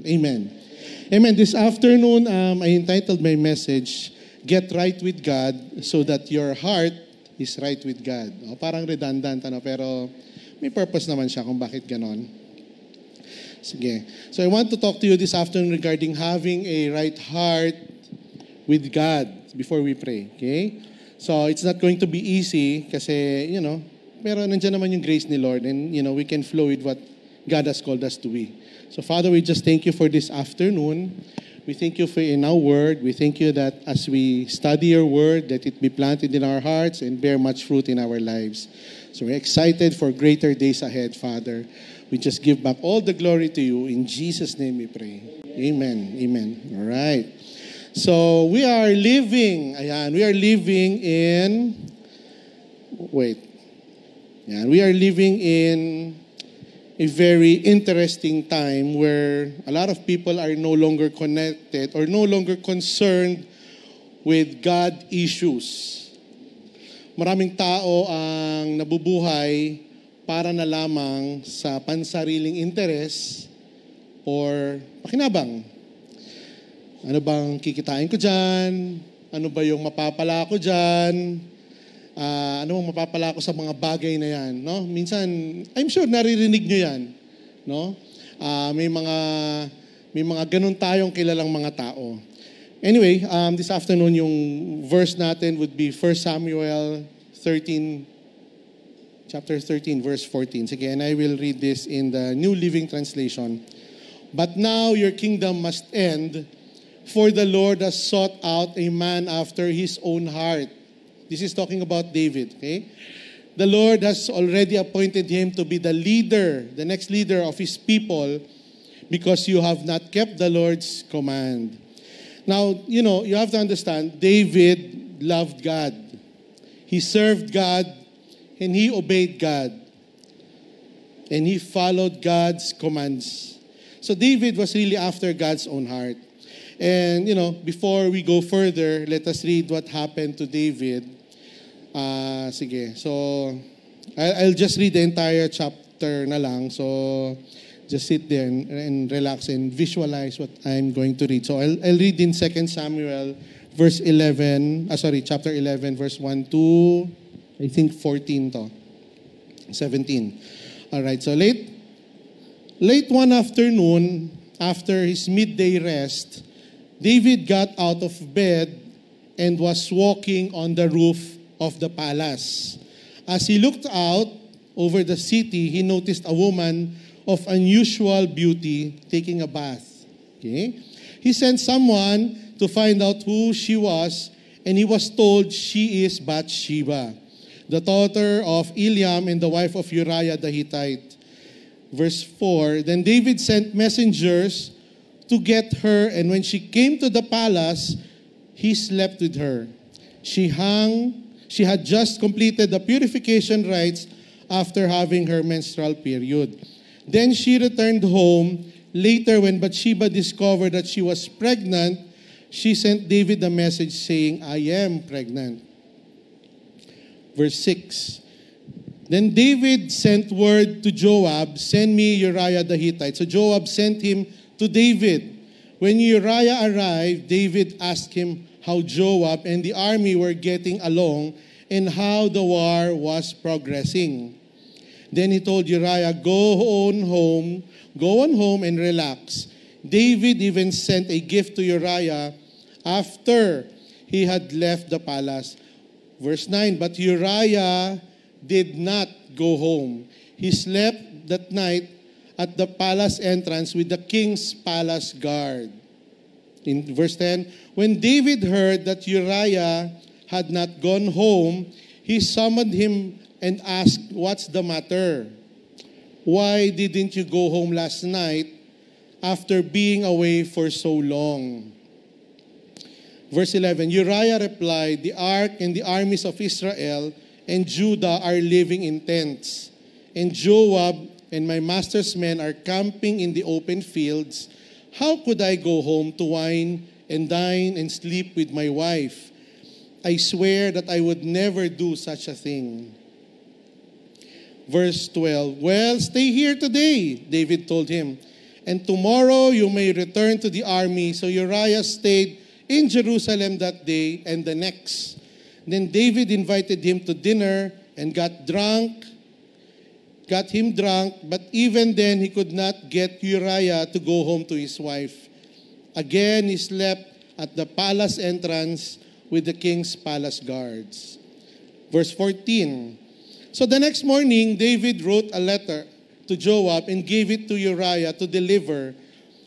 Amen. Amen. This afternoon, I entitled my message, Get Right with God so that your heart is right with God. O, parang redundant, pero may purpose naman siya kung bakit ganon. Sige. So I want to talk to you this afternoon regarding having a right heart with God before we pray. Okay? So it's not going to be easy kasi, pero nandiyan naman yung grace ni Lord and, we can flow with what God has called us to be. So Father, we just thank you for this afternoon. We thank you for in our word. We thank you that as we study your word, that it be planted in our hearts and bear much fruit in our lives. So we're excited for greater days ahead, Father. We just give back all the glory to you. In Jesus' name we pray. Amen. Amen. All right. So we are living in a very interesting time where a lot of people are no longer connected or no longer concerned with God issues. Maraming tao ang nabubuhay para na lamang sa pansariling interes or pakinabang. Ano bang kikitain ko dyan? Ano ba yung mapapala ko dyan? Ano ang mapapala ko sa mga bagay na yan, no? Minsan, I'm sure naririnig nyo yan, no? May mga ganun tayong kilalang mga tao. Anyway, this afternoon yung verse natin would be 1 Samuel 13, chapter 13, verse 14. Sige, and I will read this in the New Living Translation. But now your kingdom must end, for the Lord has sought out a man after his own heart. This is talking about David, okay? The Lord has already appointed him to be the next leader of his people, because you have not kept the Lord's command. Now, you have to understand, David loved God. He served God, and he obeyed God. And he followed God's commands. So David was really after God's own heart. And, before we go further, let us read what happened to David. Sige. So, I'll just read the entire chapter na lang. So, just sit there and relax and visualize what I'm going to read. So, I'll read in 2 Samuel chapter 11, verse 1 to, I think, 14 to. 17. Alright, so late one afternoon, after his midday rest, David got out of bed and was walking on the roof of the palace. As he looked out over the city, he noticed a woman of unusual beauty taking a bath. Okay? He sent someone to find out who she was, and he was told she is Bathsheba, the daughter of Eliam and the wife of Uriah the Hittite. Verse 4, then David sent messengers to get her, and when she came to the palace, he slept with her. She had just completed the purification rites after having her menstrual period. Then she returned home. Later, when Bathsheba discovered that she was pregnant, she sent David a message saying, I am pregnant. Verse 6. Then David sent word to Joab, send me Uriah the Hittite. So Joab sent him to David. When Uriah arrived, David asked him how Joab and the army were getting along and how the war was progressing. Then he told Uriah, go on home and relax. David even sent a gift to Uriah after he had left the palace. Verse 9, but Uriah did not go home. He slept that night at the palace entrance with the king's palace guard. In verse 10, when David heard that Uriah had not gone home, he summoned him and asked, what's the matter? Why didn't you go home last night after being away for so long? Verse 11, Uriah replied, the ark and the armies of Israel and Judah are living in tents, and Joab and my master's men are camping in the open fields. How could I go home to wine and dine and sleep with my wife? I swear that I would never do such a thing. Verse 12, well, stay here today, David told him, and tomorrow you may return to the army. So Uriah stayed in Jerusalem that day and the next. Then David invited him to dinner and got him drunk, but even then he could not get Uriah to go home to his wife. Again, he slept at the palace entrance with the king's palace guards. Verse 14. So the next morning, David wrote a letter to Joab and gave it to Uriah to deliver.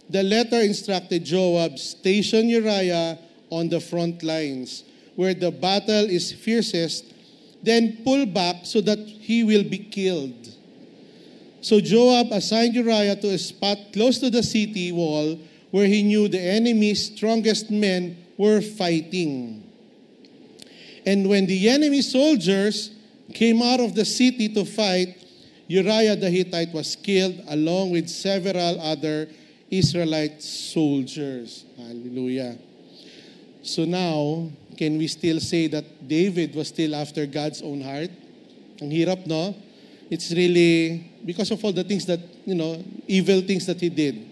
The letter instructed Joab, station Uriah on the front lines, where the battle is fiercest, then pull back so that he will be killed. So Joab assigned Uriah to a spot close to the city wall where he knew the enemy's strongest men were fighting. And when the enemy soldiers came out of the city to fight, Uriah the Hittite was killed along with several other Israelite soldiers. Hallelujah. So now, can we still say that David was still after God's own heart? Ang hirap, no? It's really because of all the things that, evil things that he did.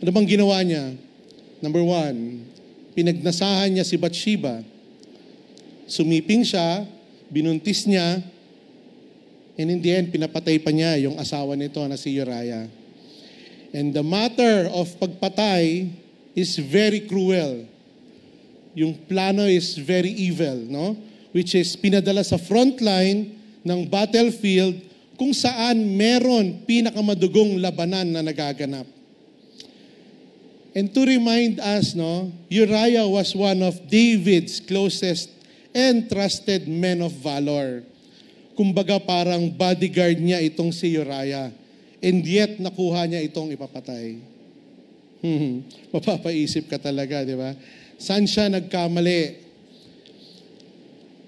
Ano bang ginawa niya? Number 1, pinagnasahan niya si Bathsheba. Sumiping siya, binuntis niya, and in the end, pinapatay pa niya yung asawa nito na si Uriah. And the matter of pagpatay is very cruel. Yung plano is very evil, no? Which is pinadala sa front line ng battlefield kung saan meron pinakamadugong labanan na nagaganap. And to remind us, Uriah was one of David's closest and trusted men of valor. Kumbaga parang bodyguard niya itong si Uriah. And yet, nakuha niya itong ipapatay. Mapapaisip ka talaga, di ba? Saan siya nagkamali?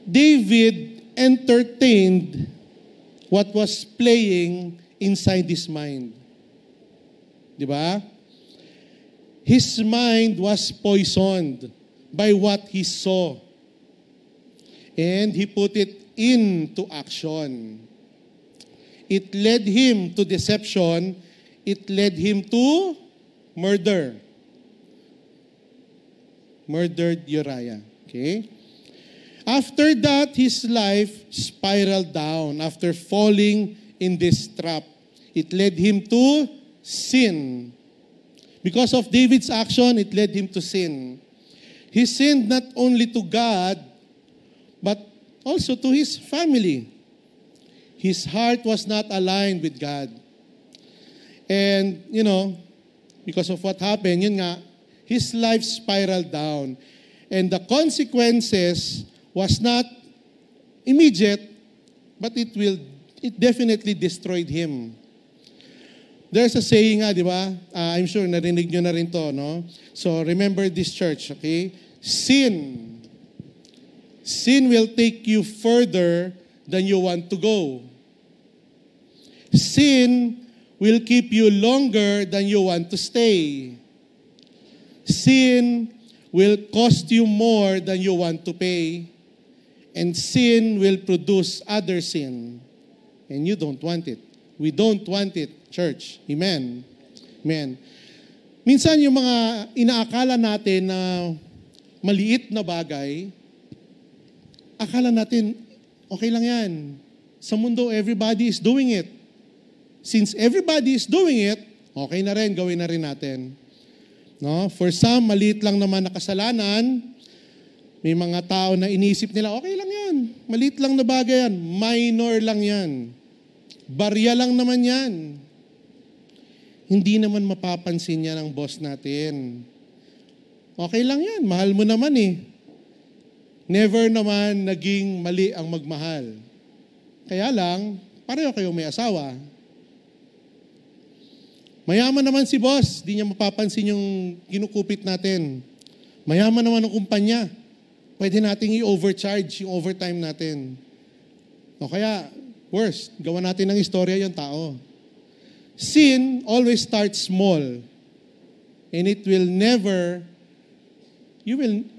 David entertained what was playing inside his mind. Di ba? His mind was poisoned by what he saw. And he put it into action. It led him to deception. It led him to murder. Murdered Uriah. Okay? After that, his life spiraled down after falling in this trap. It led him to sin. Because of David's action, it led him to sin. He sinned not only to God, but also to his family. His heart was not aligned with God. And, because of what happened, his life spiraled down. And the consequences was not immediate, but it definitely destroyed him. There's a saying di ba? I'm sure narinig nyo na rin to, no? So remember this, church, okay? Sin will take you further than you want to go. Sin will keep you longer than you want to stay. Sin will cost you more than you want to pay. And sin will produce other sin. And you don't want it. We don't want it, church. Amen. Amen. Minsan yung mga inaakala natin na maliit na bagay, akala natin, okay lang yan. Sa mundo, everybody is doing it. Since everybody is doing it, okay na rin, gawin na rin natin. No? For some, maliit lang naman na kasalanan. May mga tao na inisip nila, okay lang yan. Maliit lang na bagay yan. Minor lang yan. Barya lang naman yan. Hindi naman mapapansin yan ng boss natin. Okay lang yan. Mahal mo naman eh. Never naman naging mali ang magmahal. Kaya lang, pareho kayo may asawa. Mayaman naman si boss, di niya mapapansin yung kinukupit natin. Mayaman naman ang kumpanya. Pwede nating i-overcharge yung overtime natin. O kaya, worse, gawa natin ng istorya yung tao. Sin always starts small. And it will never,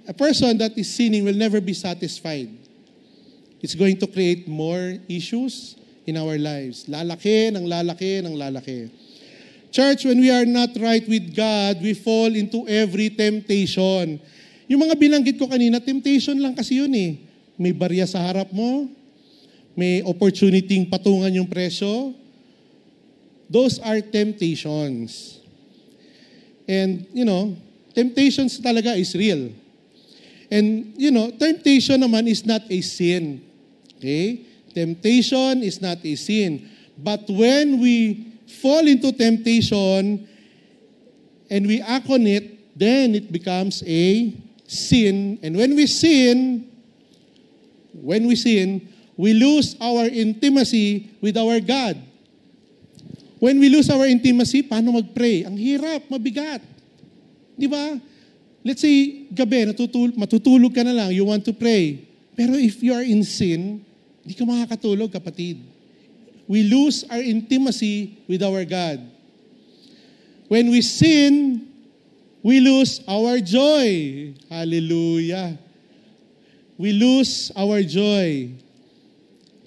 a person that is sinning will never be satisfied. It's going to create more issues in our lives. Lalaki, ng lalaki, ng lalaki. Church, when we are not right with God, we fall into every temptation. Yung mga binanggit ko kanina, temptation lang kasi yun eh. May barya sa harap mo, may opportunity patungan yung presyo. Those are temptations. And, temptations talaga is real. And, temptation naman is not a sin. Okay? Temptation is not a sin. But when we fall into temptation and we act on it, then it becomes a sin. And when we sin, we lose our intimacy with our God. When we lose our intimacy, paano mag-pray? Ang hirap, mabigat. Di ba? Let's say, gabi, matutulog ka na lang, you want to pray. Pero if you are in sin, di ka makakatulog, kapatid. We lose our intimacy with our God. When we sin, we lose our joy. Hallelujah. We lose our joy.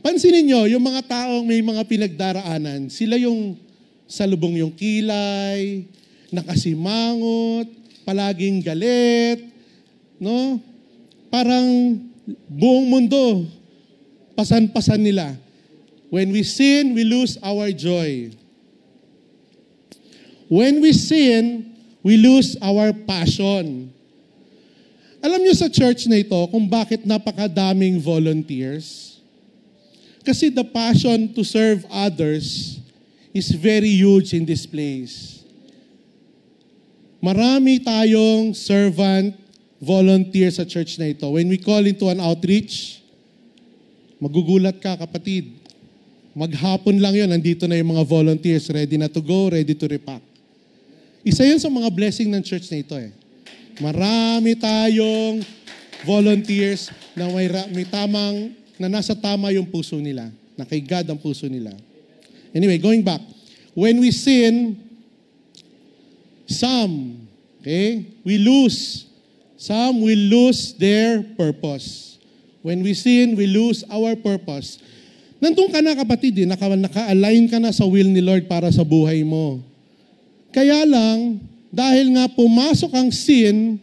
Pansinin nyo, yung mga taong may mga pinagdaraanan, sila yung salubong yung kilay, nakasimangot, palaging galit, no? Parang buong mundo, pasan-pasan nila. When we sin, we lose our joy. When we sin, we lose our passion. Alam niyo sa church na ito kung bakit napakadaming volunteers? Kasi the passion to serve others is very huge in this place. Marami tayong servant volunteer sa church na ito. When we call into an outreach, magugulat ka, kapatid. Maghapon lang yun, nandito na yung mga volunteers, ready na to go, ready to repack. Isa yun sa mga blessing ng church na ito eh. Marami tayong volunteers na na nasa tama yung puso nila, na kay God ang puso nila. Anyway, going back. When we sin, some will lose their purpose. When we sin, we lose our purpose. Nandun ka na, kapatid, naka-align ka na sa will ni Lord para sa buhay mo. Kaya lang, dahil nga pumasok ang sin,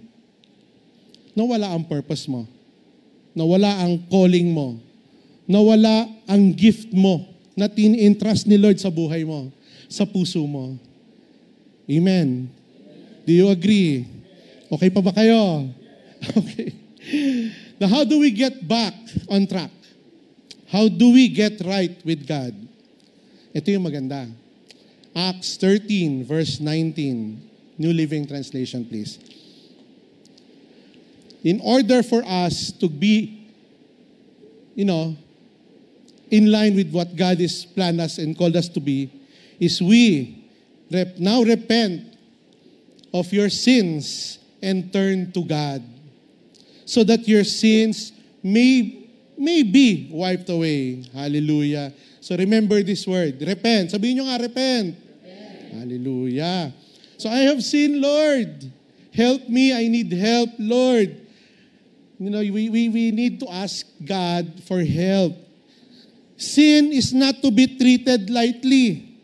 nawala ang purpose mo. Nawala ang calling mo. Nawala ang gift mo na tin-entrust ni Lord sa buhay mo, sa puso mo. Amen. Do you agree? Okay pa ba kayo? Okay. Now, how do we get back on track? How do we get right with God? Ito yung maganda. Acts 13, verse 19. New Living Translation, please. In order for us to be, in line with what God has planned us and called us to be, is we now repent of your sins and turn to God so that your sins may be wiped away. Hallelujah. So remember this word, repent. Sabihin nyo nga, repent. Hallelujah. So I have sinned, Lord. Help me. I need help, Lord. We need to ask God for help. Sin is not to be treated lightly.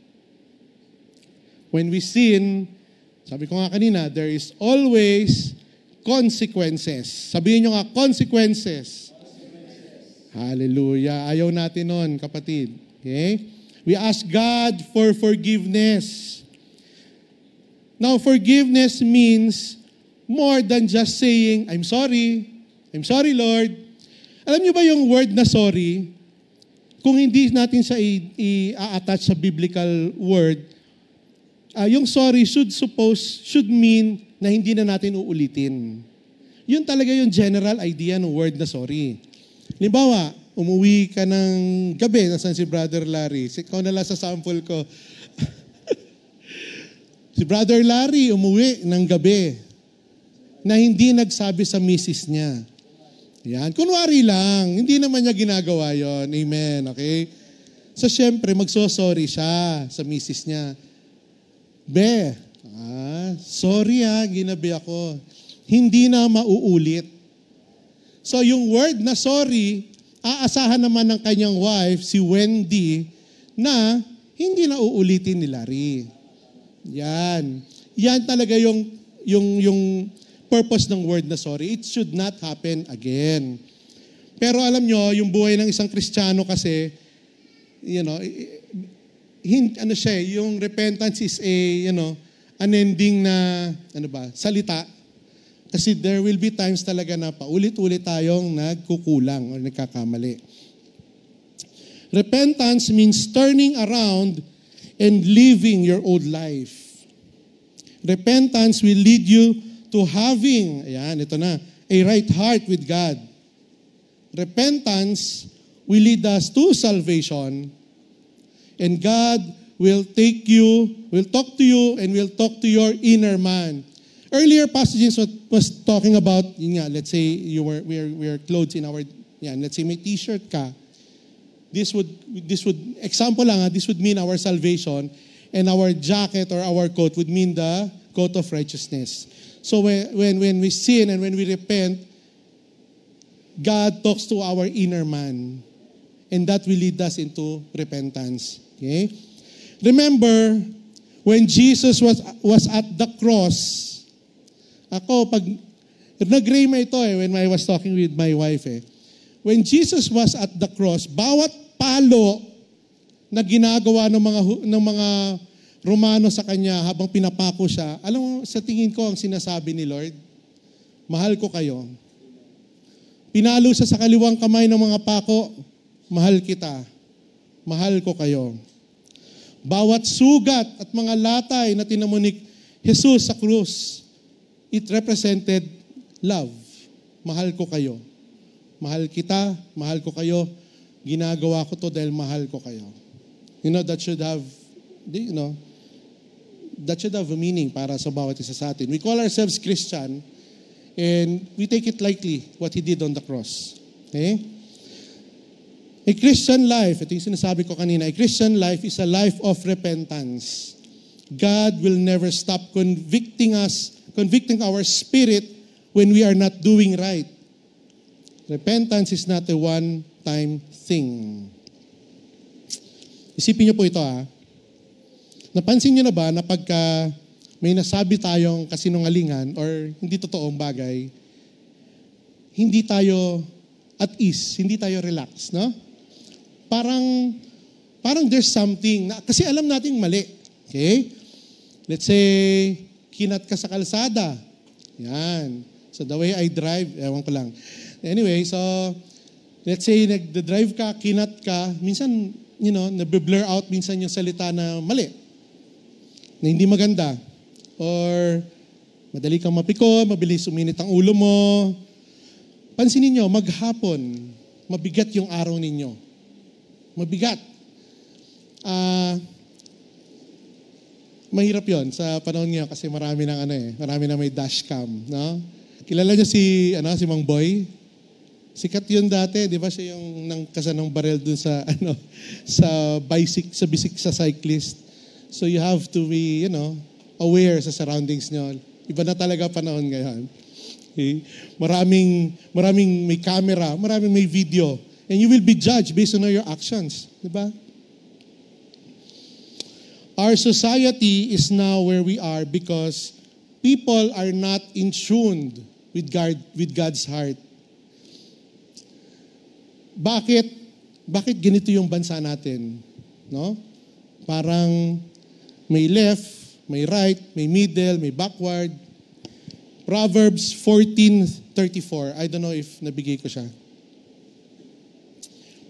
When we sin, sabi ko nga kanina, there is always consequences. Sabihin nyo nga, consequences. Hallelujah. Ayaw natin nun, kapatid. Okay? We ask God for forgiveness. Now, forgiveness means more than just saying, I'm sorry. I'm sorry, Lord. Alam niyo ba yung word na sorry, kung hindi natin siya i-attach sa biblical word, yung sorry should mean na hindi na natin uulitin. Yun talaga yung general idea ng word na sorry. Halimbawa, umuwi ka ng gabi, nasan si Brother Larry? Ikaw na lang sa sample ko. Si Brother Larry umuwi ng gabi na hindi nagsabi sa misis niya. Yan. Kunwari lang. Hindi naman niya ginagawa yon. Amen. Okay? So, syempre, magsosorry siya sa misis niya. Sorry ginabi ako. Hindi na mauulit. So, yung word na sorry, aasahan naman ng kanyang wife, si Wendy, na hindi na uulitin ni Larry. Yan. Yan talaga yung purpose ng word na sorry. It should not happen again. Pero alam nyo, yung buhay ng isang Kristiyano kasi, yung repentance is unending na, salita. Kasi there will be times talaga na paulit-ulit tayong nagkukulang o nagkakamali. Repentance means turning around and living your old life. Repentance will lead you to having, a right heart with God. Repentance will lead us to salvation, and God will talk to you, and will talk to your inner man. Earlier passages was talking about, let's say we are clothes in our, let's say may t-shirt ka. This would example lang, this would mean our salvation, and our jacket or our coat would mean the coat of righteousness. So when we sin and when we repent, God talks to our inner man, and that will lead us into repentance. Okay? Remember, when Jesus was at the cross, pag nag-rema ito when I was talking with my wife when Jesus was at the cross, bawat palo na ginagawa ng mga Romano sa kanya habang pinapako siya, alam mo, sa tingin ko ang sinasabi ni Lord, mahal ko kayo. Pinalo siya sa kaliwang kamay ng mga pako, mahal kita. Mahal ko kayo. Bawat sugat at mga latay na tinamunik Jesus sa krus, it represented love. Mahal ko kayo. Mahal kita, mahal ko kayo. Ginagawa ko to dahil mahal ko kayo. That should have, that should have a meaning para sa bawat isa sa atin. We call ourselves Christian, and we take it lightly what He did on the cross. Okay? A Christian life, ito yung sinasabi ko kanina, a Christian life is a life of repentance. God will never stop convicting our spirit when we are not doing right. Repentance is not a one-time thing. Isipin niyo po ito Napansin niyo na ba na pagka may nasabi tayong kasinungalingan or hindi totoong bagay, hindi tayo at ease, hindi tayo relax, no? Parang there's something, kasi alam nating mali. Okay? Let's say, kinat ka sa kalsada. Yan. So the way I drive, ewan ko lang. Anyway, so, let's say, nag-drive ka, kinat ka, minsan, nabe-blur out minsan yung salita na mali, na hindi maganda. Or, madali kang mapikon, mabilis uminit ang ulo mo. Pansinin nyo, maghapon, mabigat yung araw ninyo. Mabigat. Mahirap yon sa panahon niya kasi marami na may dashcam, no? Kilala niyo si Mang Boy? Sikat yun dati, di ba siya yung nangkasa ng barel dun sa sa cyclist. So you have to be, aware sa surroundings niyo. Iba na talaga panahon ngayon. Okay? Maraming may camera, maraming may video. And you will be judged based on your actions. Diba? Our society is now where we are because people are not in tune with God's heart. Bakit ganito yung bansa natin? No? Parang may left, may right, may middle, may backward. Proverbs 14:34. I don't know if nabigay ko siya.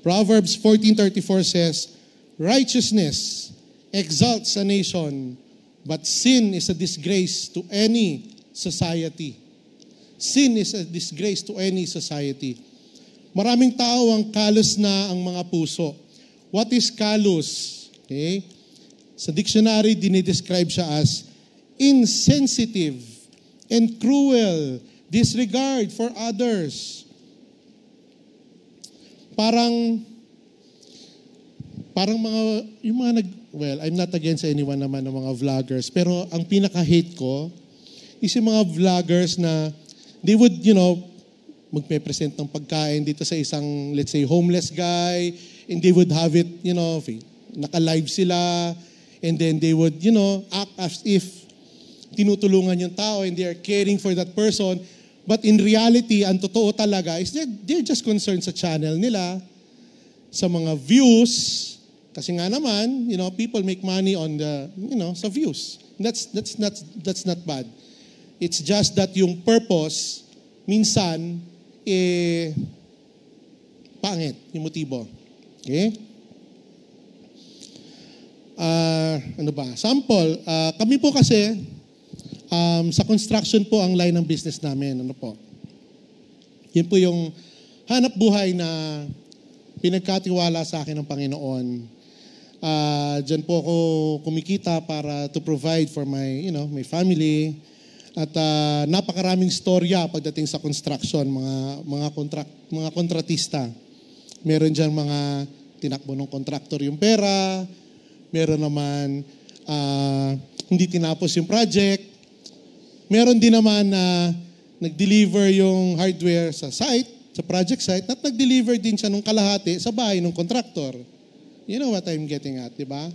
Proverbs 14:34 says, righteousness exalts a nation, but sin is a disgrace to any society. Sin is a disgrace to any society. Maraming tao ang kalos na ang mga puso. What is kalos? Okay? Sa dictionary, dinidescribe siya as insensitive and cruel, disregard for others. Parang I'm not against anyone naman ng mga vloggers, pero ang pinaka-hate ko is yung mga vloggers na they would, magpe-present ng pagkain dito sa isang, let's say, homeless guy, and they would have it, naka-live sila, And then they would, act as if tinutulungan yung tao and they are caring for that person. But in reality, ang totoo talaga is they're just concerned sa channel nila, sa mga views. Kasi nga naman, people make money on the, sa views. That's not bad. It's just that yung purpose, minsan, pangit, yung motibo. Okay? Ano ba? Sample, kami po kasi, sa construction po ang line ng business namin. Ano po? Yun po yung hanap buhay na pinagkatiwala sa akin ng Panginoon. Diyan po ako kumikita para to provide for my, my family. At napakaraming storya pagdating sa construction, mga kontratista. Meron diyan mga tinakbo ng contractor yung pera, meron naman hindi tinapos yung project, meron din naman na nag-deliver yung hardware sa site, sa project site, at nag-deliver din siya ng kalahati sa bahay ng contractor. You know what I'm getting at, di ba?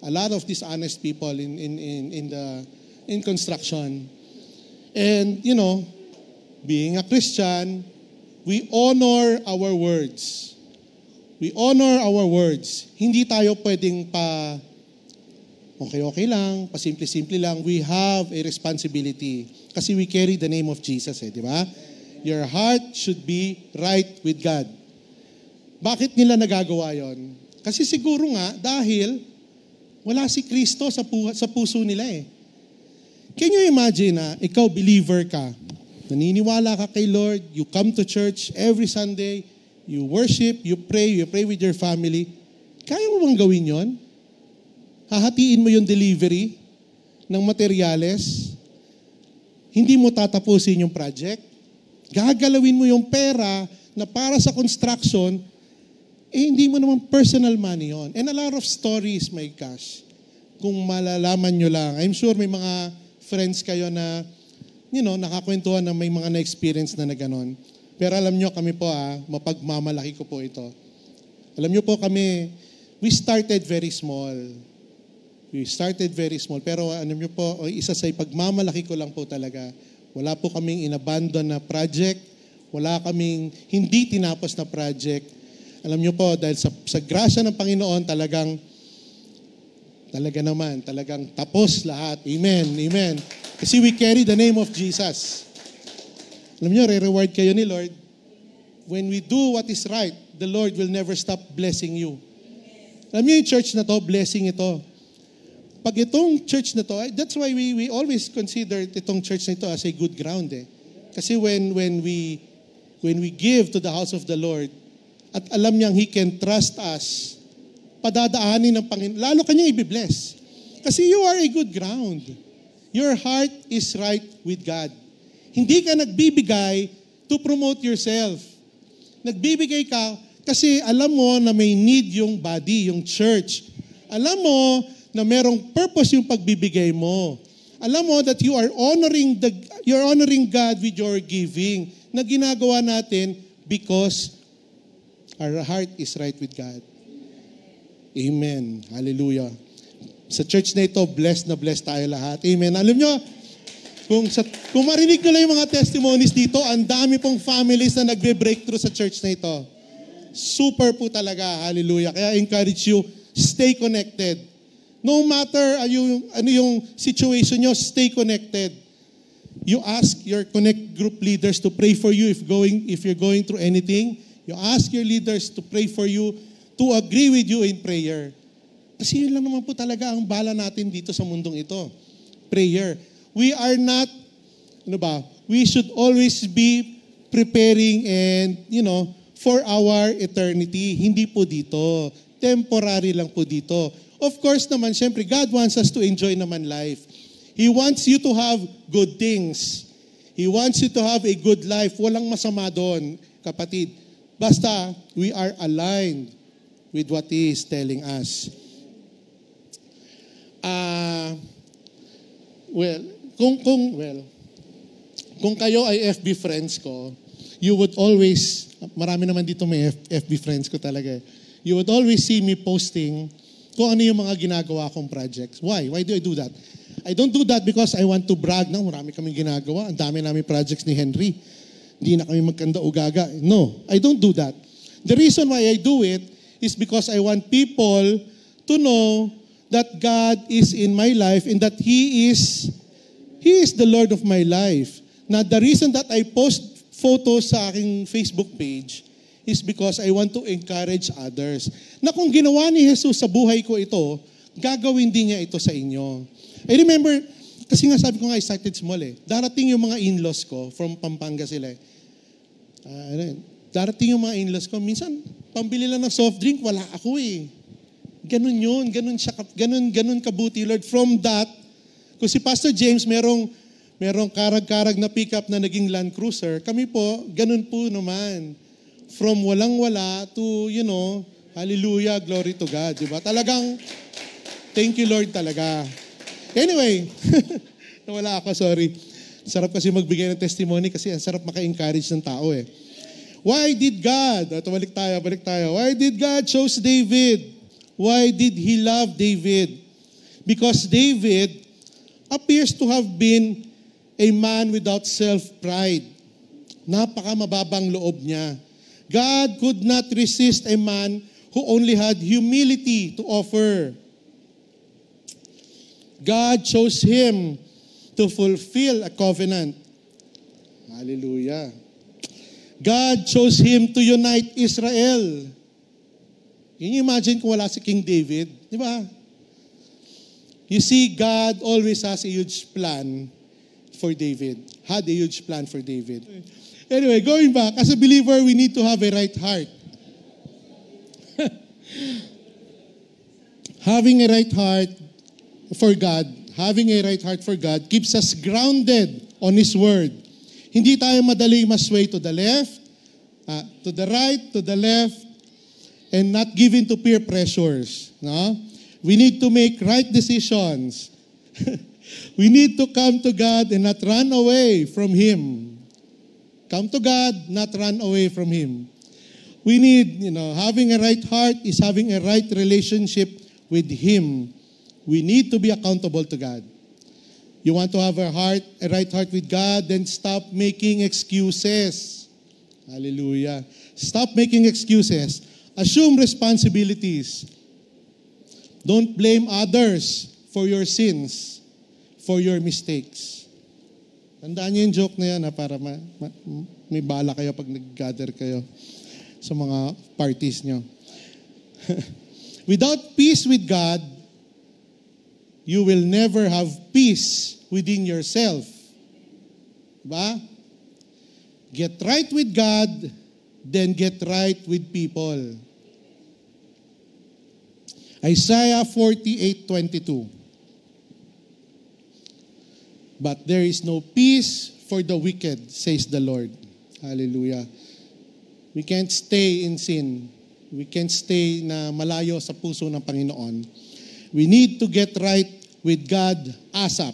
A lot of dishonest people in construction. And, being a Christian, we honor our words. We honor our words. Hindi tayo pwedeng okay lang, pasimple-simple lang. We have a responsibility. Kasi we carry the name of Jesus, di ba? Your heart should be right with God. Bakit nila nagagawa yon? Kasi siguro nga, dahil wala si Kristo sa puso nila eh. Can you imagine na ikaw believer ka, naniniwala ka kay Lord, you come to church every Sunday, you worship, you pray with your family. Kaya mo bang gawin yon? Hahatiin mo yung delivery ng materyales, hindi mo tatapusin yung project, gagalawin mo yung pera na para sa construction, hindi mo naman personal money yon. And a lot of stories, my gosh, kung malalaman nyo lang. I'm sure may mga friends kayo na, nakakwentuhan na may mga na-experience na ganon. Pero alam nyo, kami po mapagmamalaki ko po ito. Alam nyo po kami, we started very small. Pero alam nyo po, isa sa ipagmamalaki ko lang po talaga, wala po kaming inabandon na project, wala kaming hindi tinapos na project. Alam nyo po, dahil sa grasya ng Panginoon, talagang tapos lahat. Amen, amen. Kasi we carry the name of Jesus. Alam nyo, re-reward kayo ni Lord. When we do what is right, the Lord will never stop blessing you. Alam nyo yung church na to, blessing ito. Pag itong church na to, that's why we always consider itong church na ito as a good ground eh. Kasi when we give to the house of the Lord, at alam niyang He can trust us, padadaanin ng Panginoon, lalo kanyang ibibless. Kasi you are a good ground. Your heart is right with God. Hindi ka nagbibigay to promote yourself. Nagbibigay ka kasi alam mo na may need yung body, yung church. Alam mo na merong purpose yung pagbibigay mo. Alam mo that you're honoring God with your giving na ginagawa natin because our heart is right with God. Amen. Hallelujah. Sa church na ito, blessed na blessed tayo lahat. Amen. Alam nyo, kung marinig nyo lang yung mga testimonies dito, ang dami pong families na nagbe-breakthrough sa church na ito. Super po talaga. Hallelujah. Kaya I encourage you, stay connected. No matter ano yung situation nyo, stay connected. You ask your connect group leaders to pray for you if you're going through anything. You ask your leaders to pray for you, to agree with you in prayer. Kasi yun lang naman po talaga ang bala natin dito sa mundong ito. Prayer. We are not, we should always be preparing and, for our eternity. Hindi po dito. Temporary lang po dito. Of course naman, syempre, God wants us to enjoy naman life. He wants you to have good things. He wants you to have a good life. Walang masama doon, kapatid. Basta, we are aligned with what He is telling us. Kung kayo ay FB friends ko, you would always, marami naman dito may FB friends ko talaga. You would always see me posting kung ano yung mga ginagawa kong projects. Why? Why do I do that? I don't do that because I want to brag na marami kaming ginagawa. Ang dami namin projects ni Henry. Hindi na kami magkanda-ugaga. No, I don't do that. The reason why I do it is because I want people to know that God is in my life and that He is the Lord of my life. Now, the reason that I post photos sa aking Facebook page is because I want to encourage others. Na kung ginawa ni Jesus sa buhay ko ito, gagawin din niya ito sa inyo. I remember, kasi nga sabi ko nga, I started small eh. Darating yung mga in-laws ko, from Pampanga sila eh. Darating yung mga in-laws ko, minsan, pambili lang ng soft drink, wala ako eh. Ganun yun, ganun kabuti, Lord. From that, kung si Pastor James, merong karag-karag na pickup na naging Land Cruiser, kami po, ganun po naman. From walang-wala to, hallelujah, glory to God. Diba? Talagang, thank you Lord talaga. Anyway, nawala ako, sorry. Sarap kasi magbigay ng testimony kasi ang sarap maka-encourage ng tao eh. Why did God, balik tayo. Why did God choose David? Why did He love David? Because David appears to have been a man without self-pride. Napaka-mababang loob niya. God could not resist a man who only had humility to offer. God chose him to fulfill a covenant. Hallelujah. God chose him to unite Israel. Can you imagine kung wala si King David? Di ba? You see, God always has a huge plan for David. Had a huge plan for David. Anyway, going back, as a believer, we need to have a right heart. Having a right heart for God keeps us grounded on His Word. Hindi tayo madaling masway to the left, to the right, to the left, and not given to peer pressures. No? We need to make right decisions. We need to come to God and not run away from Him. Come to God, not run away from Him. We need, having a right heart is having a right relationship with Him. We need to be accountable to God. You want to have a right heart with God, then stop making excuses. Hallelujah. Stop making excuses. Assume responsibilities. Don't blame others for your sins, for your mistakes. Tandaan niyo yung joke na yan para may bala kayo pag nag-gather kayo sa mga parties niyo. Without peace with God, you will never have peace within yourself. Diba? Get right with God, then get right with people. Isaiah 48:22. But there is no peace for the wicked, says the Lord. Hallelujah. We can't stay in sin. We can't stay na malayo sa puso ng Panginoon. We need to get right with God ASAP.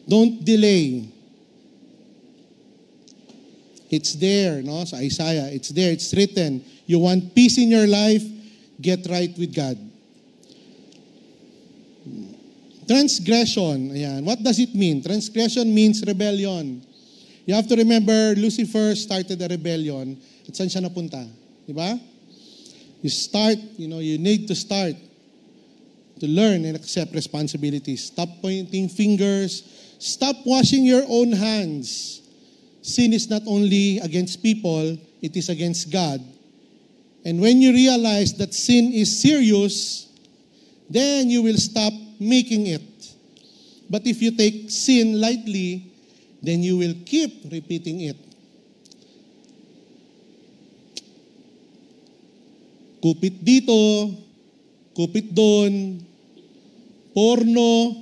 Don't delay. It's there, no? Sa Isaiah, it's there, it's written. You want peace in your life, get right with God. Transgression, ayan. What does it mean? Transgression means rebellion. You have to remember, Lucifer started a rebellion. At saan siya napunta? Diba? You need to start to learn and accept responsibilities. Stop pointing fingers. Stop washing your own hands. Sin is not only against people, it is against God. And when you realize that sin is serious, then you will stop making it. But if you take sin lightly, then you will keep repeating it. Kupit dito, kupit doon, porno,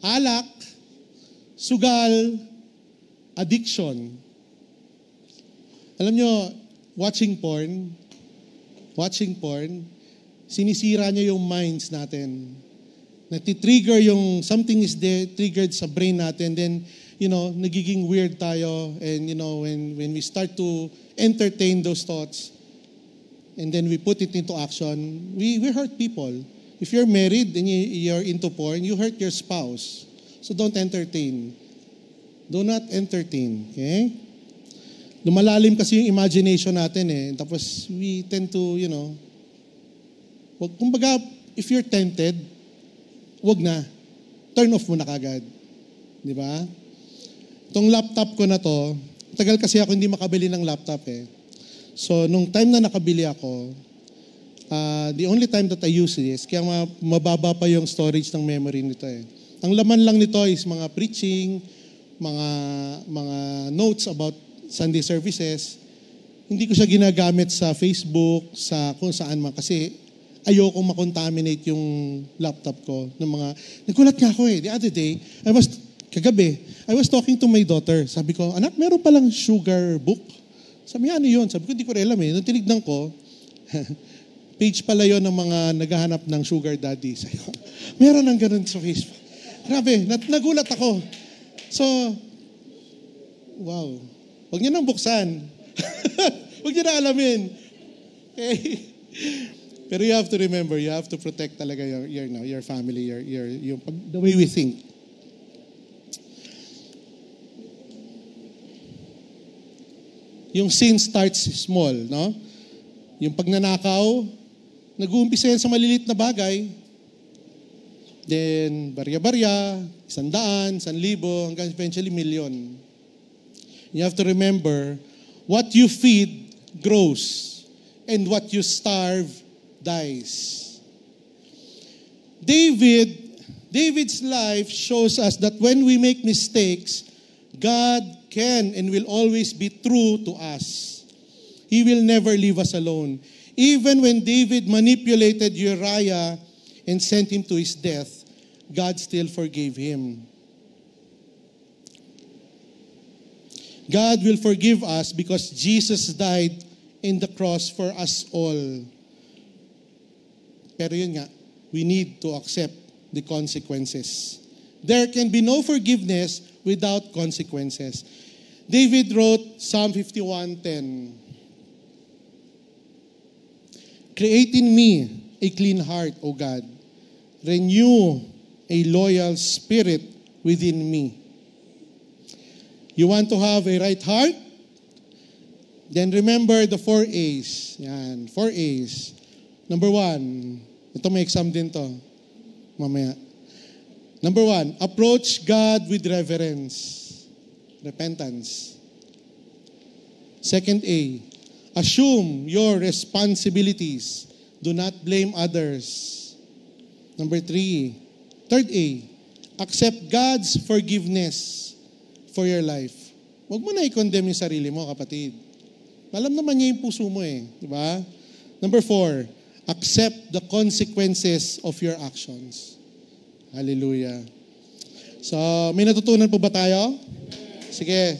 alak, sugal, addiction. Alam nyo, watching porn, sinisira niya yung minds natin. Nati-trigger yung something is there, triggered sa brain natin, then, nagiging weird tayo, and, when we start to entertain those thoughts, and then we put it into action, we hurt people. If you're married and you're into porn, you hurt your spouse. So don't entertain. Do not entertain. Okay? Lumalalim kasi yung imagination natin eh. Tapos we tend to, kumbaga, if you're tempted, wag na. Turn off mo na kagad. Di ba? Itong laptop ko na to, tagal kasi ako hindi makabili ng laptop eh. So, nung time na nakabili ako, the only time that I use this, kaya mababa pa yung storage ng memory nito eh. Ang laman lang nito is mga preaching, mga notes about Sunday services. Hindi ko siya ginagamit sa Facebook, sa kung saan man, kasi ayoko makontaminate yung laptop ko ng mga, nagulat nga ako eh. The other day, kagabi, I was talking to my daughter. Sabi ko, anak, meron palang sugar book. Sabi niya, ano yun? Sabi ko, hindi ko rin alam eh. Nung tinignan ko, page pala yun ng mga naghahanap ng sugar daddy. Sabi ko, meron ng ganun sa Facebook. Grabe, nagulat ako. So, wow. Huwag niyo nang buksan. Huwag niyo na alamin. Okay? Pero you have to remember, you have to protect talaga your family, the way we think. Yung sin starts small, no? Yung pagnanakaw, nag-uumpisa yan sa malilit na bagay. Then, barya-barya, 100, 1,000, hanggang eventually million. You have to remember, what you feed grows, and what you starve dies. David's life shows us that when we make mistakes, God can and will always be true to us. He will never leave us alone. Even when David manipulated Uriah and sent him to his death, God still forgave him. God will forgive us because Jesus died in the cross for us all. Pero yun nga, we need to accept the consequences. There can be no forgiveness without consequences. David wrote Psalm 51:10. Create in me a clean heart, O God. Renew a loyal spirit within me. You want to have a right heart? Then remember the 4 A's. Yan, 4 A's. Number 1, ito may exam din to. Mamaya. Number 1, approach God with reverence. Repentance. Second A, assume your responsibilities. Do not blame others. Number 3, third A, accept God's forgiveness for your life. Huwag mo na i-condemn yung sarili mo, kapatid. Alam naman niya yung puso mo eh. Di ba? Number 4, accept the consequences of your actions. Hallelujah. So, may natutunan po ba tayo? Sige.